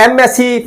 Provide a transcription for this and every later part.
MSc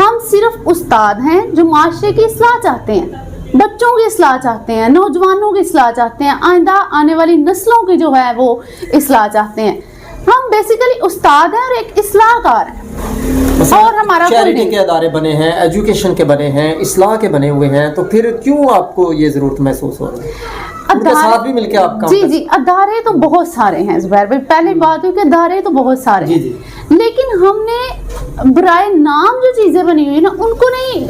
ہم صرف استاد ہیں جو معاشرے کی اصلاح چاہتے ہیں, بچوں کی اصلاح چاہتے ہیں, نوجوانوں کی اصلاح چاہتے ہیں, آئندہ آنے والی نسلوں کی جو ہے وہ اصلاح چاہتے ہیں. ہم بیسیکلی استاد ہیں اور ایک اصلاح کار ہیں. اور ہمارا چیریٹی کے ادارے بنے ہیں, ایجوکیشن کے بنے ہیں, اصلاح کے بنے ہوئے ہیں, تو پھر کیوں آپ کو یہ ضرورت محسوس ہو رہی ہے ان کے ساتھ بھی مل کے آپ کام؟ جی ادارے تو بہت سارے ہیں زبیر بھائی, پہلے بات ہے کہ ادارے تو بہت سارے ہیں, لیکن ہم نے برائے نام جو چیزیں بنی ہوئی ہیں نا ان کو نہیں,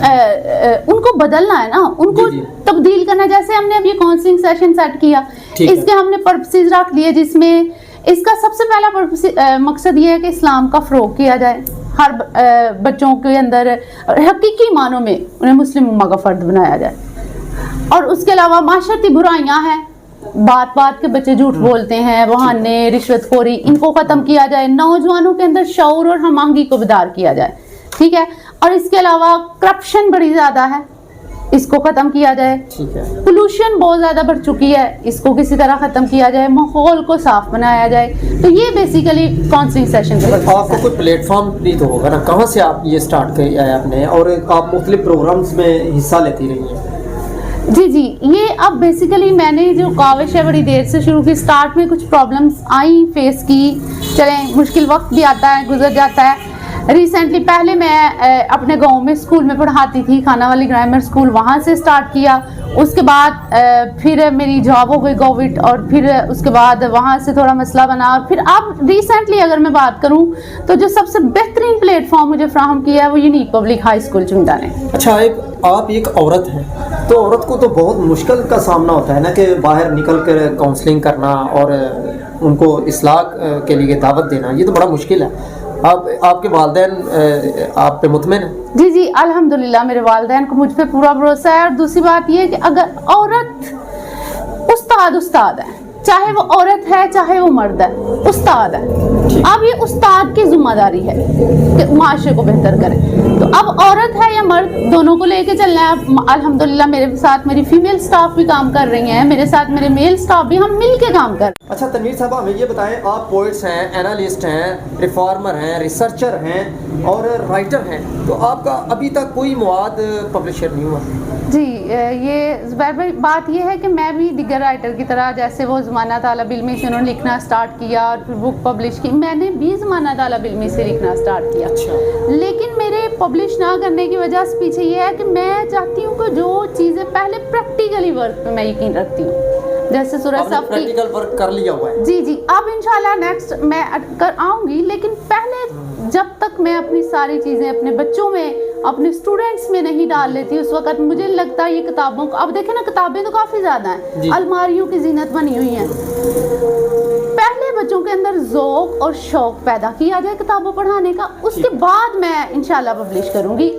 ان کو بدلنا ہے نا, ان کو تبدیل کرنا. جیسے ہم نے اب یہ کاؤنسلنگ سیشن سیٹ کیا, اس کے ہم نے پرپسز رکھ لیے, جس میں اس کا سب سے پہلا مقصد یہ ہے کہ اسلام کا فروغ کیا جائے, ہر بچوں کے اندر حقیقی معنوں میں انہیں مسلم امہ کا فرد بنایا جائے. اور اس کے علاوہ معاشرتی برائیاں ہیں, بات بات کے بچے جھوٹ بولتے ہیں, بہانے, رشوت خوری, ان کو ختم کیا جائے. نوجوانوں کے اندر شعور اور ہم آہنگی کو بیدار کیا جائے, ٹھیک ہے. اور اس کے علاوہ کرپشن بڑی زیادہ ہے, اس کو ختم کیا جائے. پولوشن بہت زیادہ بڑھ چکی ہے, اس کو کسی طرح ختم کیا جائے. ماحول کو صاف بنایا جائے. تو یہ بیسیکلی کاؤنسلنگ سیشن کے آپ کو کوئی پلیٹ فارم بھی تو ہوگا نا, کہاں سے آپ یہ سٹارٹ کیا ہے آپ نے, اور آپ مختلف پروگرامز میں حصہ لیتی رہی ہیں؟ جی یہ اب بیسیکلی میں نے جو کاوش ہے بڑی دیر سے شروع کی. سٹارٹ میں کچھ پرابلمس آئیں, فیس کی, چلیں مشکل وقت بھی آتا ہے, گزر جاتا ہے. ریسنٹلی پہلے میں اپنے گاؤں میں اسکول میں پڑھاتی تھی, کھانا والی گرامر اسکول, وہاں سے سٹارٹ کیا. اس کے بعد پھر میری جاب ہو گئی کووڈ, اور پھر اس کے بعد وہاں سے تھوڑا مسئلہ بنا. اور پھر اب ریسنٹلی اگر میں بات کروں تو جو سب سے بہترین پلیٹ فارم مجھے فراہم کیا ہے وہ یونیک پبلک ہائی اسکول چنڈا نے. اچھا, آپ ایک عورت ہیں, تو عورت کو تو بہت مشکل کا سامنا ہوتا ہے نا, کہ باہر نکل کر کاؤنسلنگ کرنا اور ان کو اصلاح کے لیے دعوت دینا, یہ تو بڑا مشکل ہے. آپ کے والدین آپ پہ مطمئن ہیں؟ جی الحمدللہ میرے والدین کو مجھ پہ پورا بھروسہ ہے. اور دوسری بات یہ کہ اگر عورت استاد ہے, چاہے وہ عورت ہے چاہے وہ مرد ہے, استاد ہے. اب یہ استاد کی ذمہ داری ہے کہ معاشرے کو بہتر کرے. تو اب عورت ہے یا مرد, دونوں کو لے کے چلنا ہے. الحمدللہ میرے ساتھ میری فیمیل سٹاف بھی کام کر رہی ہیں, میرے ساتھ میرے میل سٹاف بھی, ہم مل کے کام کر رہے ہیں. اچھا تنویر صاحبہ, ہمیں یہ بتائیں, آپ پوئٹس ہیں, انالسٹ ہیں, ریفارمر ہیں, ریسرچر ہیں اور رائٹر ہیں, تو آپ کا ابھی تک کوئی مواد پبلشر نہیں ہوا؟ جی یہ زبیر بھائی بات یہ ہے کہ میں بھی دیگر رائٹر کی طرح, جیسے وہ زمانہ طالب علمی سے انہوں نے لکھنا سٹارٹ کیا اور پھر بک پبلش کی, میں نے بھی زمانہ طالب علمی سے لکھنا سٹارٹ کیا. لیکن میرے پبلش نہ کرنے کی وجہ سے پیچھے یہ ہے کہ میں چاہتی ہوں کہ جو چیزیں پہلے پریکٹیکلی ورک پہ میں یقین رکھتی ہوں, جیسے سورہ صف کی پریکٹیکل ورک کر لیا ہوا ہے. جی اب انشاءاللہ نیکسٹ میں آؤں گی, لیکن پہلے جب تک میں اپنی ساری چیزیں اپنے بچوں میں, اپنے اسٹوڈنٹس میں نہیں ڈال لیتی, اس وقت مجھے لگتا ہے یہ کتابوں کو, اب دیکھیں نا کتابیں تو کافی زیادہ ہیں, الماریوں کی زینت بنی ہوئی ہیں. پہلے بچوں کے اندر ذوق اور شوق پیدا کیا جائے کتابوں پڑھانے کا, اس کے بعد میں انشاءاللہ پبلش کروں گی.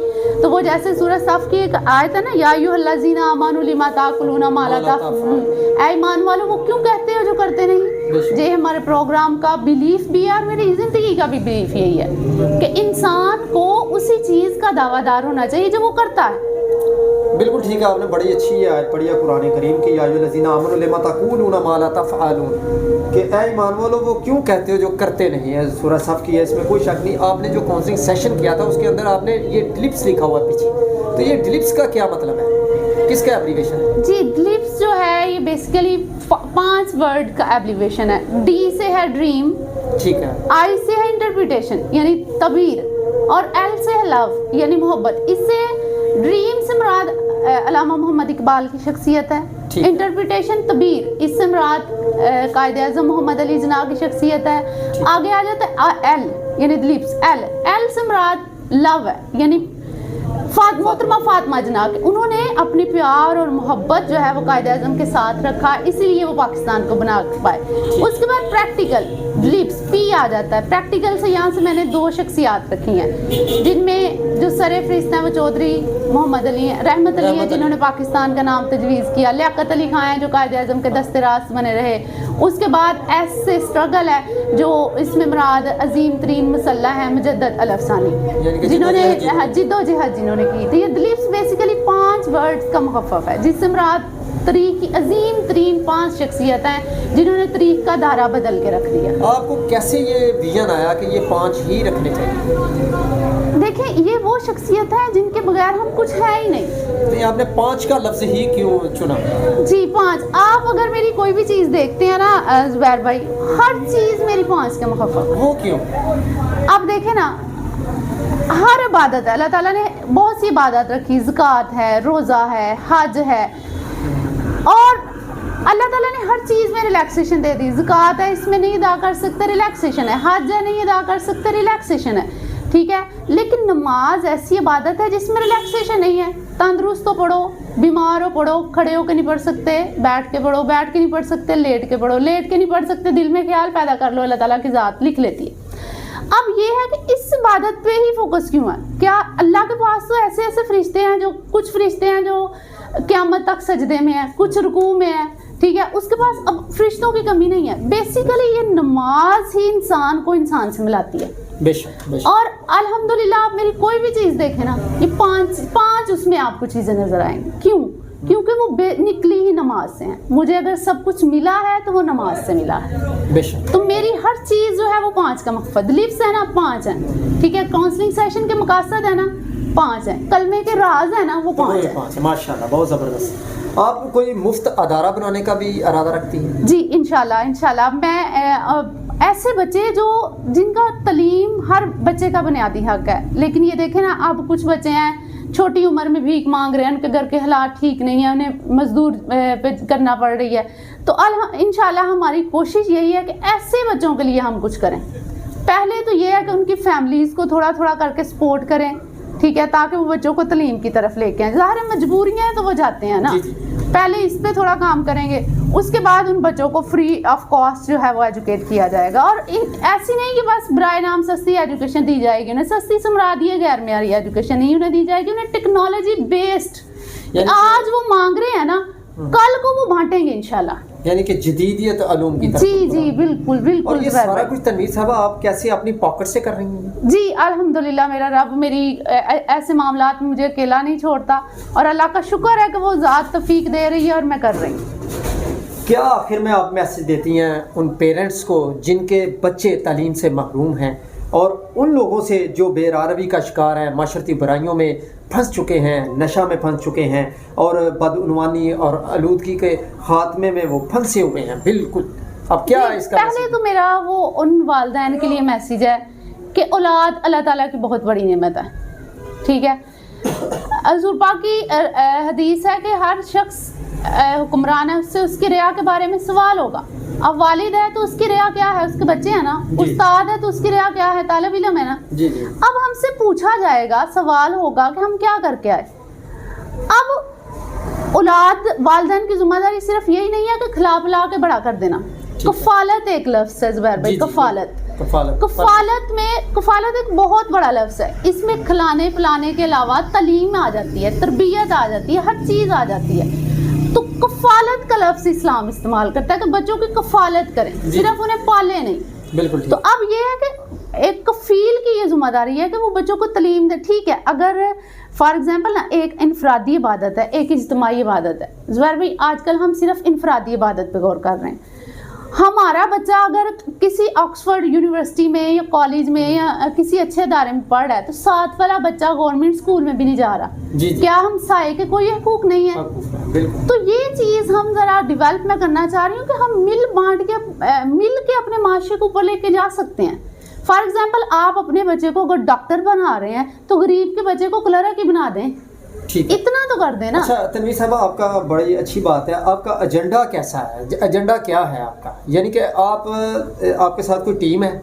تو وہ جیسے سورہ صف کی ایک آیت ہے نا, یا ایھا الذین آمنوا لما تاکلون ما لا تفعلون, اے ایمان والو وہ کیوں کہتے ہو جو کرتے نہیں. یہ ہمارے پروگرام کا بیلیف بھی ہے اور میری زندگی کا بھی بیلیف یہی ہے کہ انسان کو اسی چیز کا دعویٰ دار ہونا چاہیے جو وہ کرتا ہے. بالکل ٹھیک ہے, آپ نے بڑی اچھی آیت پڑھی ہے قرآن کریم کی, یا ایھا الذین آمنوا لما تقولون ما لا تفعلون, کہ اے ایمان والو وہ کیوں کہتے ہو جو کرتے نہیں ہیں. سورہ صف کی ہے, اس میں کوئی شک نہیں. آپ نے جو کاؤنسلنگ سیشن کیا تھا اس کے اندر آپ نے یہ ڈلپس لکھا ہوا پیچھے, تو یہ ڈلپس کا کیا مطلب ہے, کس کا ایبریویشن ہے؟ جی ڈلپس جو ہے یہ بیسیکلی 5 ورڈ کا ایبریویشن ہے. ڈی سے ہے ڈریم, ٹھیک ہے, آئی سے ہے انٹرپریٹیشن یعنی تعبیر, اور ایل سے ہے لو یعنی محبت. اس سے ڈریم سے مراد علامہ محمد اقبال کی شخصیت ہے, انٹرپریٹیشن تعبیر, اس سے مراد قائد اعظم محمد علی جناح کی شخصیت ہے. آگے آ جاتا ہے ایل یعنی دلیپس, ایل سے مراد لو ہے یعنی محترمہ فاطمہ جناح, انہوں نے اپنی پیار اور محبت جو ہے وہ قائد اعظم کے ساتھ رکھا, اسی لیے وہ پاکستان کو بنا پائے. اس کے بعد پریکٹیکل ڈلیپس پی آ جاتا ہے. پریکٹیکل سے یہاں سے میں نے 2 شخصیات رکھی ہیں, جن میں جو سر فہرست ہیں وہ چودھری محمد علی رحمت علی ہے جنہوں نے پاکستان کا نام تجویز کیا, لیاقت علی خان ہیں جو قائد اعظم کے دست راست بنے رہے. اس کے بعد ایس سے اسٹرگل ہے, جو اس میں مراد عظیم ترین مسلح ہے مجدد الافسانی, جنہوں نے جد و جہد جنہوں نے کی. تو یہ دلیپس بیسیکلی 5 ورڈز کا مخفف ہے, جس سے مراد تاریخ کی عظیم ترین 5 شخصیت ہیں جنہوں نے تاریخ کا دھارا بدل کے رکھ دیا. آپ کو کیسے یہ ویژن آیا کہ یہ 5 ہی رکھنے چاہیے؟ دیکھیں یہ وہ شخصیت ہے جن کے بغیر ہم کچھ ہے ہی نہیں. نہیں آپ نے 5 کا لفظ ہی کیوں چنا؟ جی 5. آپ اگر میری کوئی بھی چیز دیکھتے ہیں نا زبیر بھائی, ہر چیز میری 5 کے مخفف. وہ کیوں؟ آپ دیکھیں نا, ہر عبادت ہے, اللہ تعالیٰ نے بہت سی عبادت رکھی, زکوٰۃ ہے, روزہ ہے, حج ہے, اور اللہ تعالیٰ نے ہر چیز میں ریلیکسیشن دے دی. زکوٰۃ ہے, اس میں نہیں ادا کر سکتے, ریلیکسیشن ہے. حج ہے, نہیں ادا کر سکتے, ریلیکسیشن ہے. ٹھیک ہے, لیکن نماز ایسی عبادت ہے جس میں ریلیکسیشن نہیں ہے. تندرست ہو پڑھو, بیمار ہو پڑھو, کھڑے ہو کے نہیں پڑھ سکتے بیٹھ کے پڑھو, بیٹھ کے نہیں پڑھ سکتے لیٹ کے پڑھو, لیٹ کے نہیں پڑھ سکتے دل میں خیال پیدا کر لو, اللہ تعالیٰ کی ذات لکھ لیتی ہے. اب یہ ہے کہ اس عبادت پہ ہی فوکس کیوں ہے؟ کیا اللہ کے پاس تو ایسے ایسے فرشتے ہیں, جو کچھ فرشتے ہیں جو قیامت تک سجدے میں ہیں, کچھ رکوع میں ہیں, ٹھیک ہے, اس کے پاس اب فرشتوں کی کمی نہیں ہے. بیسیکلی یہ نماز ہی انسان کو انسان سے ملاتی ہے. بے شک, بے شک. اور الحمدللہ آپ میری کوئی بھی چیز دیکھیں نا, یہ 5 اس میں آپ کو چیزیں نظر آئیں گی. کیوں؟ کیونکہ وہ نکلی ہی نماز سے ہیں. مجھے اگر سب کچھ ملا ہے تو وہ نماز سے ملا ہے. بے شک. تو میری ہر چیز جو ہے وہ 5 کا مقصد. لفظ ہے نا 5 ہیں, ٹھیک ہے, کاؤنسلنگ سیشن کے مقاصد ہے نا 5 ہیں, کلمے کے راز ہے نا وہ 5 ہیں. ماشاءاللہ, بہت زبردست. آپ کوئی مفت ادارہ بنانے کا بھی ارادہ رکھتی ہیں؟ جی انشاءاللہ. میں ایسے بچے جو جن کا تعلیم ہر بچے کا بنیادی حق ہے, لیکن یہ دیکھیں نا اب کچھ بچے ہیں چھوٹی عمر میں بھیک مانگ رہے ہیں, ان کے گھر کے حالات ٹھیک نہیں ہیں, انہیں مزدور پہ کرنا پڑ رہی ہے. تو انشاءاللہ ہماری کوشش یہی ہے کہ ایسے بچوں کے لیے ہم کچھ کریں. پہلے تو یہ ہے کہ ان کی فیملیز کو تھوڑا تھوڑا کر کے سپورٹ کریں, ٹھیک ہے, تاکہ وہ بچوں کو تعلیم کی طرف لے کے آئیں. ظاہر مجبوریاں ہیں تو وہ جاتے ہیں نا. پہلے اس پہ تھوڑا کام کریں گے, اس کے بعد ان بچوں کو فری آف کاسٹ جو ہے وہ ایجوکیٹ کیا جائے گا. اور ایسی نہیں کہ بس برائے نام سستی ایجوکیشن دی جائے گی, انہیں سستی سے مراد یہ غیر معیاری ایجوکیشن نہیں انہیں دی جائے گی, انہیں ٹیکنالوجی بیسڈ. آج وہ مانگ رہے ہیں نا, کل کو وہ بانٹیں گے انشاءاللہ. یعنی کہ جدیدیت علوم کی طرف. جی بالکل. اور یہ سارا کچھ تنویر صاحبہ آپ کیسے اپنی پاکٹ سے کر رہی ہیں؟ جی الحمدللہ, میرا رب میری ایسے معاملات میں مجھے اکیلا نہیں چھوڑتا, اور اللہ کا شکر ہے کہ وہ ذات توفیق دے رہی ہے اور میں کر رہی ہوں. کیا آخر میں آپ میسج دیتی ہیں ان پیرنٹس کو جن کے بچے تعلیم سے محروم ہیں, اور ان لوگوں سے جو بے راروی کا شکار ہیں, معاشرتی برائیوں میں پھنس چکے ہیں, نشہ میں پھنس چکے ہیں, اور بدعنوانی اور آلودگی کے خاتمے میں وہ پھنسے ہوئے ہیں بالکل؟ اب کیا اس کا پہلے تو میرا وہ ان والدین کے لیے میسیج ہے کہ اولاد اللہ تعالیٰ کی بہت بڑی نعمت ہے, ٹھیک ہے. حضور پاک کی حدیث ہے کہ ہر شخص حکمران ہے, اس سے اس کی رعا کے بارے میں سوال ہوگا. اب والد ہے تو اس کی رعا کیا ہے, اس کے بچے ہیں نا. استاد ہے تو اس کی رعا کیا ہے, طالب علم ہے نا. اب ہم سے پوچھا جائے گا, سوال ہوگا کہ ہم کیا کر کے آئے. اب اولاد والدین کی ذمہ داری صرف یہی نہیں ہے کہ کھلا پلا کے بڑا کر دینا. کفالت ایک لفظ ہے زبیر بھائی, کفالت ایک بہت بڑا لفظ ہے. اس میں کھلانے پلانے کے علاوہ تعلیم آ جاتی ہے, تربیت آ جاتی ہے, ہر چیز آ جاتی ہے. تو کفالت کا لفظ اسلام استعمال کرتا ہے کہ بچوں کی کفالت کریں, صرف انہیں پالے نہیں. بالکل. تو اب یہ ہے کہ ایک کفیل کی یہ ذمہ داری ہے کہ وہ بچوں کو تعلیم دے. ٹھیک ہے, اگر فار ایگزامپل نا ایک انفرادی عبادت ہے, ایک اجتماعی عبادت ہے. زبیر بھائی آج کل ہم صرف انفرادی عبادت پہ غور کر رہے ہیں. ہمارا بچہ اگر کسی آکسفورڈ یونیورسٹی میں یا کالج میں یا کسی اچھے ادارے میں پڑھ رہا ہے, تو 7 والا بچہ گورنمنٹ اسکول میں بھی نہیں جا رہا. کیا ہم سائے کے کوئی حقوق نہیں ہے؟ تو یہ چیز ہم ذرا ڈیولپ میں کرنا چاہ رہی ہوں کہ ہم مل بانٹ کے مل کے اپنے معاشرے کو اوپر لے کے جا سکتے ہیں. فار ایگزامپل آپ اپنے بچے کو اگر ڈاکٹر بنا رہے ہیں تو غریب کے بچے کو کلرک ہی بنا دیں, اتنا تو کر دینا. اچھا تنویر صاحبہ, آپ کا بڑی اچھی بات ہے. آپ کا ایجنڈا کیسا ہے, ایجنڈا کیا ہے آپ کا؟ یعنی کہ آپ کے ساتھ کوئی ٹیم ہے؟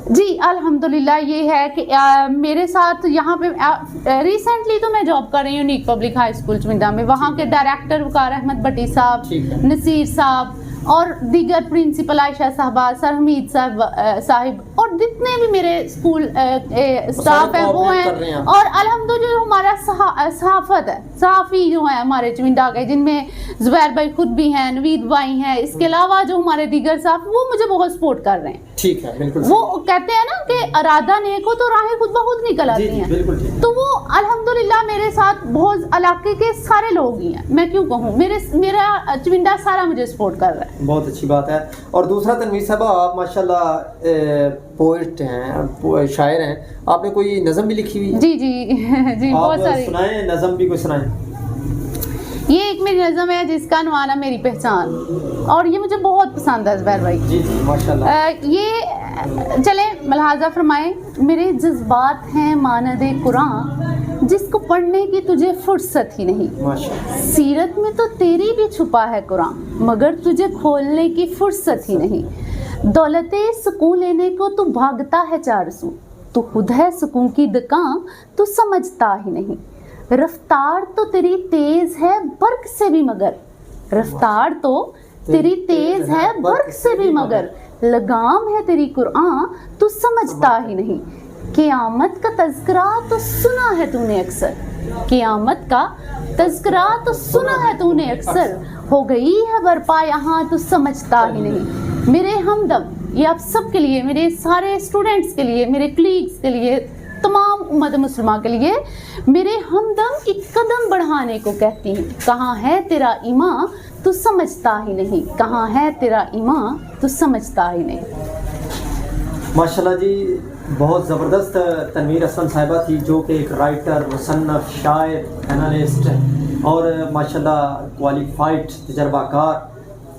جی الحمدللہ یہ ہے کہ میرے ساتھ یہاں پہ ریسنٹلی تو میں جاب کر رہی ہوں یونیک پبلک ہائی اسکول چمنڈا میں. وہاں کے ڈائریکٹر وقار احمد بٹی صاحب, نصیر صاحب اور دیگر پرنسپل عائشہ صاحبہ, سر حمید صاحب اور جتنے بھی میرے اسکول اسٹاف ہیں وہ ہیں. اور الحمدللہ جو ہمارا صحافت ہے, صحافی جو ہیں ہمارے چمنڈا کے, جن میں زبیر بھائی خود بھی ہیں, نوید بھائی ہیں, اس کے علاوہ جو ہمارے دیگر صاحب, وہ مجھے بہت سپورٹ کر رہے ہیں. ٹھیک ہے, بالکل. وہ کہتے ہیں نا کہ ارادہ نیک ہو تو راہیں خود بخود نکل آتی ہیں. تو وہ الحمدللہ میرے ساتھ بہت علاقے کے سارے لوگ ہی ہیں. میں کیوں کہوں, میرا چمنڈا سارا مجھے سپورٹ کر رہا ہے. بہت اچھی بات ہے. اور دوسرا تنویر صاحبہ آپ ماشاءاللہ پوئٹ ہیں, شاعر ہیں, آپ نے کوئی نظم بھی لکھی ہوئی ہے؟ جی جی جی بہت ساری. آپ سنائیں, نظم بھی کوئی سنائیں. یہ ایک میری نظم ہے جس کا عنوان ہے میری پہچان, اور یہ مجھے بہت پسند ہے زبیر بھائی. جی جی ماشاءاللہ. یہ چلیں ملاحظہ فرمائیں. میرے جذبات ہیں مانند قرآن, جس کو پڑھنے کی تجھے فرصت ہی نہیں. ماشاءاللہ. سیرت میں تو تیری بھی چھپا ہے قرآن, مگر تجھے کھولنے کی فرصت ہی نہیں. دولت سکون لینے کو تو بھاگتا ہے چار سو, تو خود ہے سکون کی دکان تو سمجھتا ہی نہیں. رفتار تو تیری تیز ہے برق سے بھی مگر, رفتار تو تیری تیز ہے برق سے بھی مگر, لگام ہے تیری قرآن تو سمجھتا ہی نہیں. قیامت کا تذکرہ تو سنا ہے تو نے اکثر, قیامت کا تذکرہ تو سنا ہے تو نے اکثر, ہو گئی ہے برپا یہاں تو سمجھتا ہی نہیں. میرے ہمدم, یہ آپ سب کے لیے, میرے سارے اسٹوڈنٹس کے لیے, میرے کلیگس کے لیے, تمام امت مسلمہ کے لیے, میرے ہمدم ایک قدم بڑھانے کو کہتی ہیں. کہاں ہے تیرا ایمان تو سمجھتا ہی نہیں, کہاں ہے تیرا ایمان تو سمجھتا ہی نہیں. ماشاءاللہ جی, بہت زبردست تنویر اسلم صاحبہ تھی, جو کہ ایک رائٹر, مصنف, شاعر, انالسٹ اور ماشاءاللہ کوالیفائڈ تجربہ کار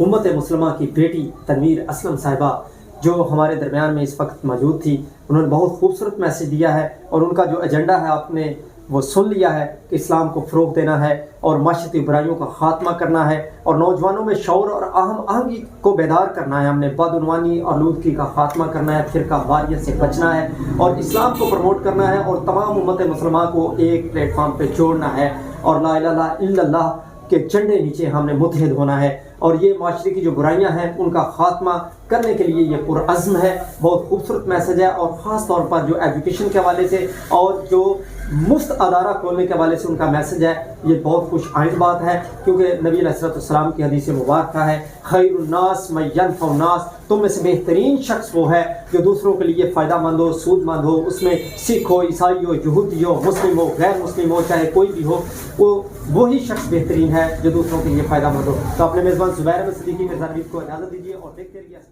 امت مسلمہ کی بیٹی تنویر اسلم صاحبہ جو ہمارے درمیان میں اس وقت موجود تھی. انہوں نے بہت خوبصورت میسیج دیا ہے, اور ان کا جو ایجنڈا ہے آپ نے وہ سن لیا ہے کہ اسلام کو فروغ دینا ہے اور معاشرتی برائیوں کا خاتمہ کرنا ہے اور نوجوانوں میں شعور اور آہنگی کو بیدار کرنا ہے. ہم نے بدعنوانی اور آلودگی کا خاتمہ کرنا ہے, فرقہ واریت سے بچنا ہے اور اسلام کو پروموٹ کرنا ہے اور تمام امت مسلمہ کو ایک پلیٹ فارم پہ جوڑنا ہے, اور لا الہ الا اللہ کے جھنڈے نیچے ہم نے متحد ہونا ہے. اور یہ معاشرے کی جو برائیاں ہیں ان کا خاتمہ کرنے کے لیے یہ پرعزم ہے. بہت خوبصورت میسج ہے, اور خاص طور پر جو ایجوکیشن کے حوالے سے اور جو مفت ادارہ کھولنے کے حوالے سے ان کا میسج ہے, یہ بہت خوش آئند بات ہے, کیونکہ نبی علیہ السلام کی حدیث مبارکہ ہے, خیر الناس من ینفع الناس, تم میں سے بہترین شخص وہ ہے جو دوسروں کے لیے فائدہ مند ہو, سود مند ہو. اس میں سکھ ہو, عیسائی ہو, یہودی ہو, مسلم ہو, غیر مسلم ہو, چاہے کوئی بھی ہو, وہی شخص بہترین ہے جو دوسروں کے لیے فائدہ مند ہو. تو اپنے میزبان زبیر احمد صدیقی میں کو اجازت دیجیے اور دیکھتے رہیے.